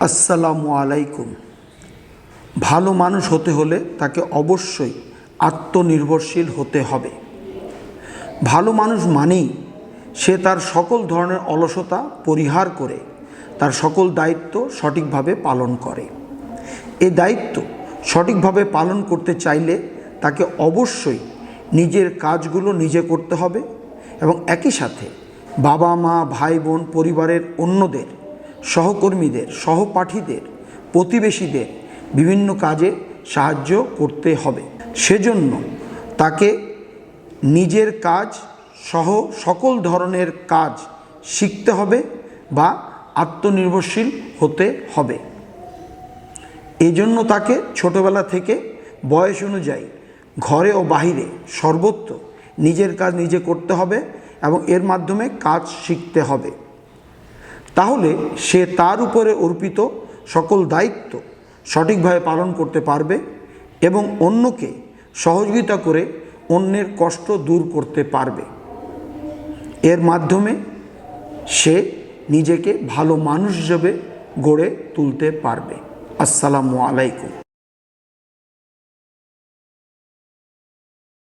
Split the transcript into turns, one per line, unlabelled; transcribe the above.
আসসালামু আলাইকুম। ভালো মানুষ হতে হলে তাকে অবশ্যই আত্মনির্ভরশীল হতে হবে। ভালো মানুষ মানেই সে তার সকল ধরনের অলসতা পরিহার করে তার সকল দায়িত্ব সঠিকভাবে পালন করে। এই দায়িত্ব সঠিকভাবে পালন করতে চাইলে তাকে অবশ্যই নিজের কাজগুলো নিজে করতে হবে এবং একই সাথে বাবা মা ভাই বোন পরিবারের অন্যদের, সহকর্মীদের, সহপাঠীদের, প্রতিবেশীদের বিভিন্ন কাজে সাহায্য করতে হবে। সেজন্য তাকে নিজের কাজ সহ সকল ধরনের কাজ শিখতে হবে বা আত্মনির্ভরশীল হতে হবে। এই জন্য তাকে ছোটবেলা থেকে বয়স অনুযায়ী ঘরে ও বাহিরে সর্বত্র নিজের কাজ নিজে করতে হবে এবং এর মাধ্যমে কাজ শিখতে হবে। তাহলে সে তার উপরে অর্পিত সকল দায়িত্ব সঠিকভাবে পালন করতে পারবে এবং অন্যকে সহযোগিতা করে অন্যের কষ্ট দূর করতে পারবে। এর মাধ্যমে সে নিজেকে ভালো মানুষ হিসেবে গড়ে তুলতে পারবে। আসসালামু আলাইকুম।